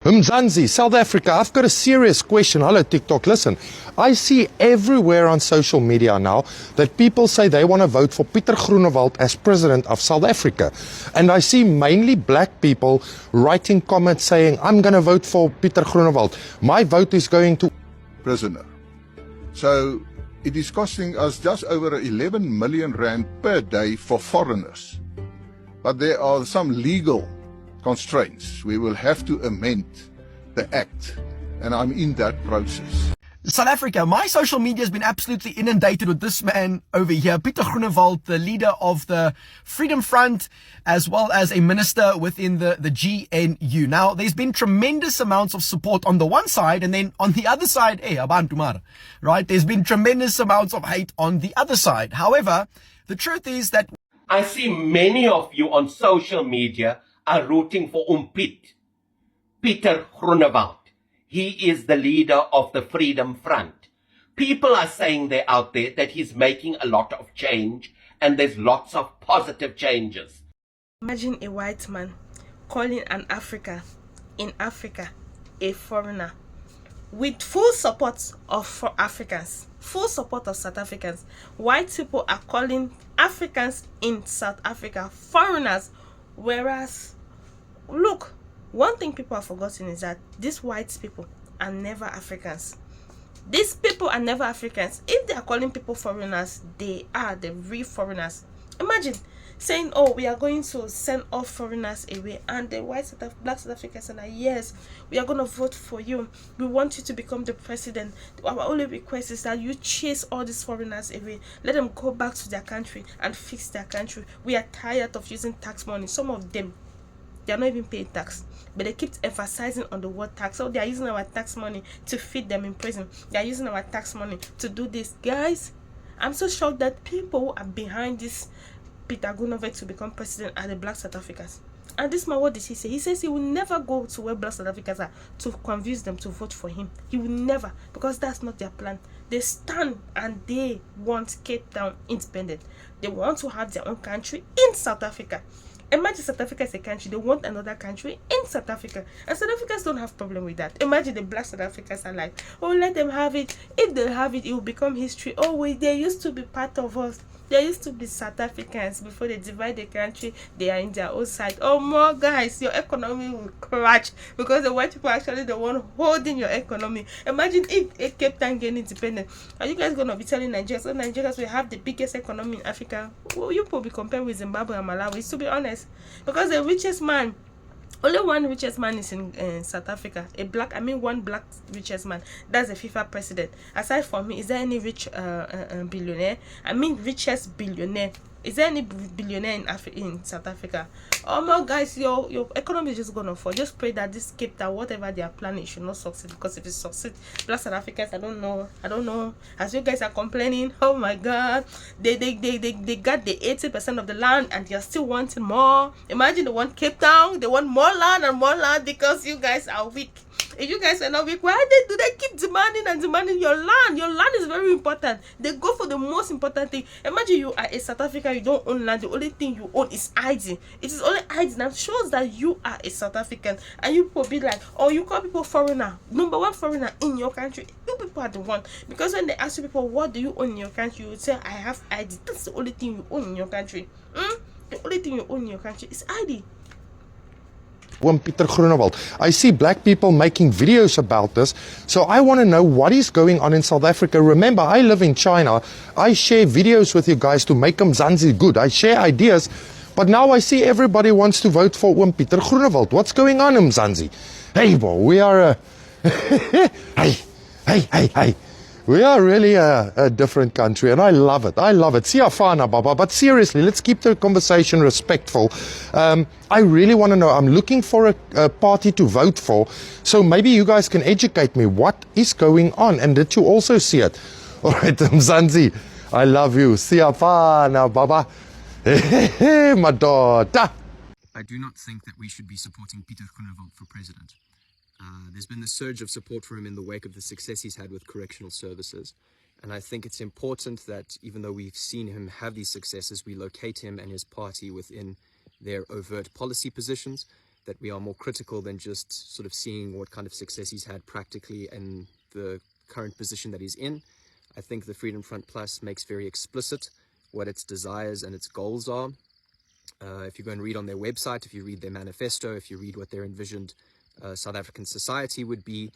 Mzansi, South Africa, I've got a serious question. Hello, TikTok. Listen, I see everywhere on social media now that people say they want to vote for Pieter Groenewald as president of South Africa. And I see mainly black people writing comments saying, I'm going to vote for Pieter Groenewald. My vote is going to... prisoner. So it is costing us just over 11 million rand per day for foreigners. But there are some legal constraints. We will have to amend the act, and I'm in that process. South Africa, my social media has been absolutely inundated with this man over here, Pieter Groenewald, the leader of the Freedom Front, as well as a minister within the GNU. Now, there's been tremendous amounts of support on the one side, and then on the other side, abantu mara, right? There's been tremendous amounts of hate on the other side. However, the truth is that I see many of you on social media are rooting for Pieter Groenewald. He is the leader of the Freedom Front. People are saying they're out there that he's making a lot of change, and there's lots of positive changes. Imagine a white man calling an African in Africa a foreigner with full support of Africans, full support of South Africans. White people are calling Africans in South Africa foreigners, whereas, look, one thing people have forgotten is that these white people are never Africans. These people are never Africans. If they are calling people foreigners, they are the real foreigners. Imagine saying, oh, we are going to send all foreigners away, and the black South Africans are like, yes, we are going to vote for you. We want you to become the president. Our only request is that you chase all these foreigners away. Let them go back to their country and fix their country. We are tired of using tax money. Some of them, they are not even paying tax, but they keep emphasizing on the word tax. So they are using our tax money to feed them in prison. They are using our tax money to do this. Guys, I'm so shocked that people are behind this Pieter Groenewald to become president are the black South Africans. And this man, what did he say? He says he will never go to where black South Africans are to convince them to vote for him. He will never, because that's not their plan. They stand and they want Cape Town independent. They want to have their own country in South Africa. Imagine South Africa is a country. They want another country in South Africa. And South Africans don't have problem with that. Imagine the black South Africans are like, oh, let them have it. If they have it, it will become history. Oh, wait, they used to be part of us. They used to be South Africans. Before they divide the country, they are in their own side. Oh, more guys, your economy will crash because the white people are actually the one holding your economy. Imagine if Cape Town get independent. Are you guys going to be telling Nigerians, oh, Nigerians will have the biggest economy in Africa? Well, you probably compare with Zimbabwe and Malawi, to be honest. Because the richest man, only one richest man is in South Africa. One black richest man. That's the FIFA president. Aside from me, is there any rich billionaire? Richest billionaire. Is there any billionaire in South Africa? Oh my guys, your economy is just gonna fall. Just pray that this Cape Town, whatever they are planning, should not succeed. Because if it succeeds, black South Africans, I don't know. As you guys are complaining, oh my God, they got the 80% of the land and they are still wanting more. Imagine they want Cape Town, they want more land and more land because you guys are weak. If you guys are not weak, why do they keep demanding and demanding your land? Your land is very important. They go for the most important thing. Imagine you are a South African, you don't own land. The only thing you own is ID. It is only ID that shows that you are a South African. And you people be like, oh, you call people foreigner. Number one foreigner in your country. You people are the one. Because when they ask you people, what do you own in your country? You would say, I have ID. That's the only thing you own in your country. The only thing you own in your country is ID. Pieter Groenewald. I see black people making videos about this, so I want to know what is going on in South Africa. Remember, I live in China. I share videos with you guys to make Mzansi good. I share ideas, but now I see everybody wants to vote for Pieter Groenewald. What's going on, Mzansi? Hey, boy, we are hey. We are really a different country, and I love it. Siyafana, Baba. But seriously, let's keep the conversation respectful. I really want to know. I'm looking for a party to vote for, so maybe you guys can educate me. What is going on? And did you also see it? All right, Mzansi, I love you. Siyafana, Baba. My daughter. I do not think that we should be supporting Pieter Groenewald for president. There's been this surge of support for him in the wake of the success he's had with correctional services. And I think it's important that even though we've seen him have these successes, we locate him and his party within their overt policy positions that we are more critical than just sort of seeing what kind of success he's had practically and the current position that he's in. I think the Freedom Front Plus makes very explicit what its desires and its goals are. If you go and read on their website, if you read their manifesto, if you read what their envisioned South African society would be,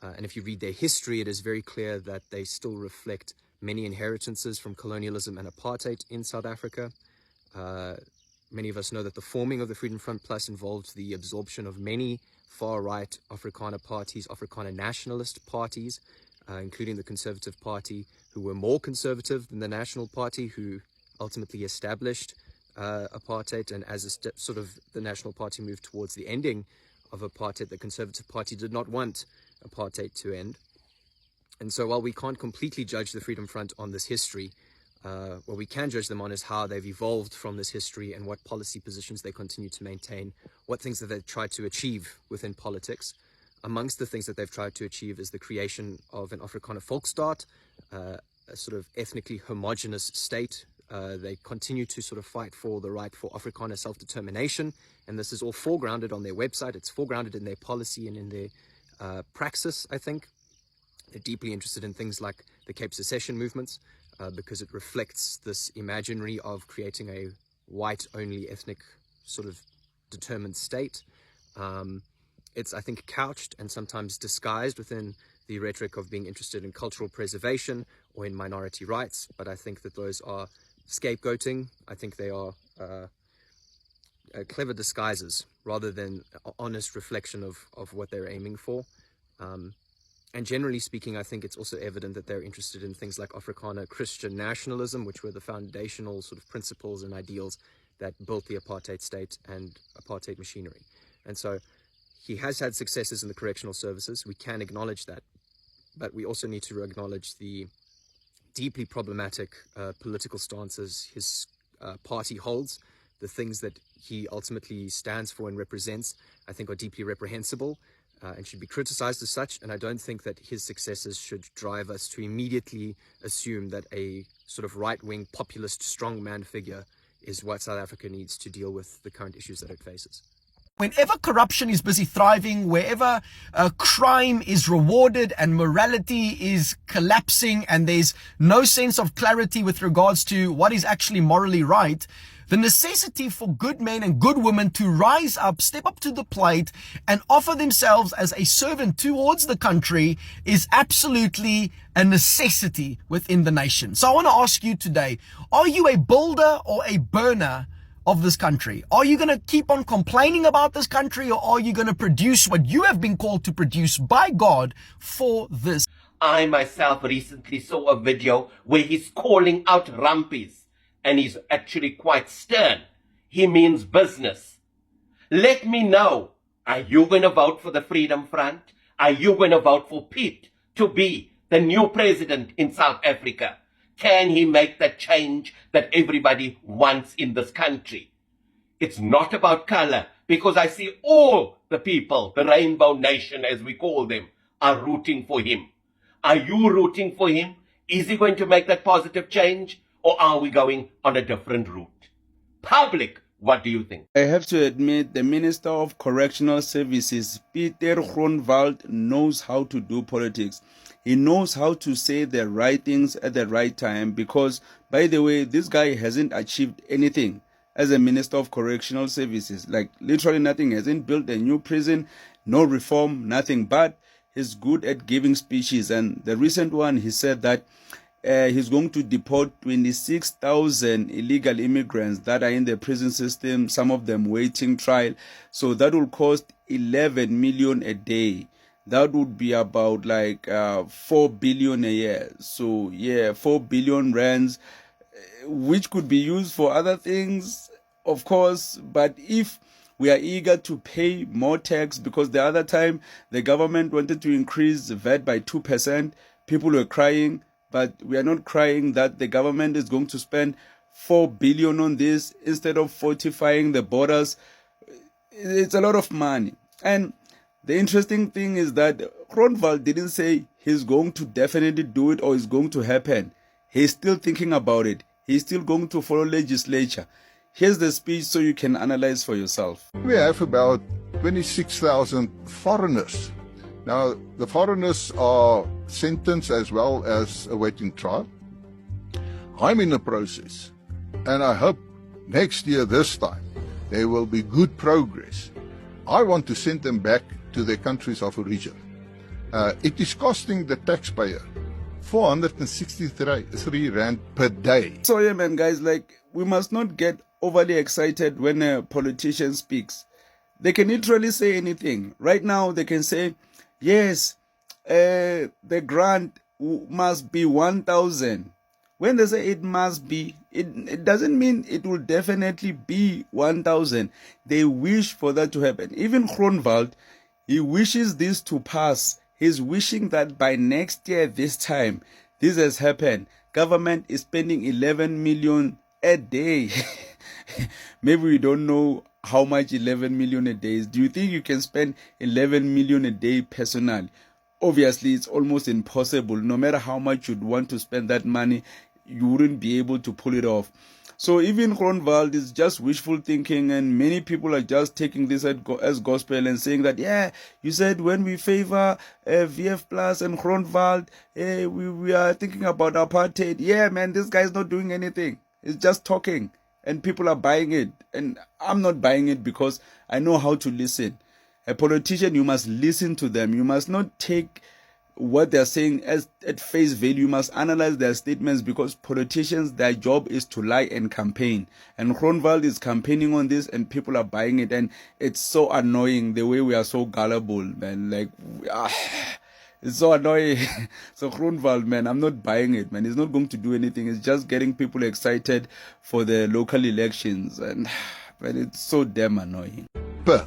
and if you read their history, it is very clear that they still reflect many inheritances from colonialism and apartheid in South Africa. Many of us know that the forming of the Freedom Front Plus involved the absorption of many far-right Afrikaner parties, Afrikaner nationalist parties, including the Conservative Party, who were more conservative than the National Party, who ultimately established apartheid. And as sort of the National Party moved towards the ending of apartheid, the Conservative Party did not want apartheid to end. And so while we can't completely judge the Freedom Front on this history, what we can judge them on is how they've evolved from this history and what policy positions they continue to maintain, what things that they've tried to achieve within politics. Amongst the things that they've tried to achieve is the creation of an Afrikaner Volksstaat, a sort of ethnically homogenous state. They continue to sort of fight for the right for Afrikaner self-determination, and this is all foregrounded on their website. It's foregrounded in their policy and in their praxis, I think. They're deeply interested in things like the Cape Secession movements, because it reflects this imaginary of creating a white-only ethnic sort of determined state. It's, I think, couched and sometimes disguised within the rhetoric of being interested in cultural preservation or in minority rights, but I think that those are scapegoating. I think they are clever disguises rather than an honest reflection of what they're aiming for. And generally speaking, I think it's also evident that they're interested in things like Afrikaner Christian nationalism, which were the foundational sort of principles and ideals that built the apartheid state and apartheid machinery. And so he has had successes in the correctional services. We can acknowledge that. But we also need to acknowledge the deeply problematic political stances his party holds. The things that he ultimately stands for and represents, I think, are deeply reprehensible. And should be criticized as such, and I don't think that his successes should drive us to immediately assume that a sort of right-wing populist strongman figure is what South Africa needs to deal with the current issues that it faces. Whenever corruption is busy thriving, wherever crime is rewarded and morality is collapsing and there's no sense of clarity with regards to what is actually morally right, the necessity for good men and good women to rise up, step up to the plate and offer themselves as a servant towards the country is absolutely a necessity within the nation. So I want to ask you today, are you a builder or a burner of this country? Are you going to keep on complaining about this country, or are you going to produce what you have been called to produce by God for this? I myself recently saw a video where he's calling out rumpies, and he's actually quite stern. He means business. Let me know, are you going to vote for the Freedom Front? Are you going to vote for Pete to be the new president in South Africa? Can he make that change that everybody wants in this country? It's not about color, because I see all the people, the Rainbow Nation as we call them, are rooting for him. Are you rooting for him? Is he going to make that positive change? Or are we going on a different route? Public, what do you think? I have to admit, the Minister of Correctional Services, Peter Groenewald, knows how to do politics. He knows how to say the right things at the right time because, by the way, this guy hasn't achieved anything as a Minister of Correctional Services. Like, literally nothing. He hasn't built a new prison, no reform, nothing. But he's good at giving speeches. And the recent one, he said that he's going to deport 26,000 illegal immigrants that are in the prison system, some of them waiting trial. So that will cost 11 million a day. That would be about like 4 billion a year. So yeah, 4 billion rands, which could be used for other things, of course. But if we are eager to pay more tax, because the other time the government wanted to increase the VAT by 2%, people were crying. But we are not crying that the government is going to spend 4 billion on this instead of fortifying the borders. It's a lot of money. And the interesting thing is that Groenewald didn't say he's going to definitely do it or it's going to happen. He's still thinking about it. He's still going to follow legislature. Here's the speech so you can analyze for yourself. We have about 26,000 foreigners. Now, the foreigners are sentenced as well as awaiting trial. I'm in the process, and I hope next year, this time, there will be good progress. I want to send them back to their countries of origin. It is costing the taxpayer 463 rand per day. So yeah, man, guys, like, we must not get overly excited when a politician speaks. They can literally say anything. Right now, they can say, yes, the grant must be 1,000. When they say it must be, it doesn't mean it will definitely be 1,000. They wish for that to happen. Even Groenewald, he wishes this to pass. He's wishing that by next year, this time, this has happened. Government is spending 11 million a day. Maybe we don't know how much 11 million a day is. Do you think you can spend 11 million a day personally? Obviously, it's almost impossible. No matter how much you'd want to spend that money, you wouldn't be able to pull it off. So even Groenewald is just wishful thinking, and many people are just taking this as gospel and saying that, yeah, you said when we favor VF Plus and Groenewald, we are thinking about apartheid. Yeah, man, this guy's not doing anything. He's just talking, and people are buying it. And I'm not buying it because I know how to listen. A politician, you must listen to them. You must not take what they're saying as at face value. You must analyze their statements, because politicians, their job is to lie and campaign. And Groenewald is campaigning on this, and people are buying it. And it's so annoying the way we are so gullible, man. Like, it's so annoying. So Groenewald, man, I'm not buying it, man. He's not going to do anything. It's just getting people excited for the local elections. And man, it's so damn annoying.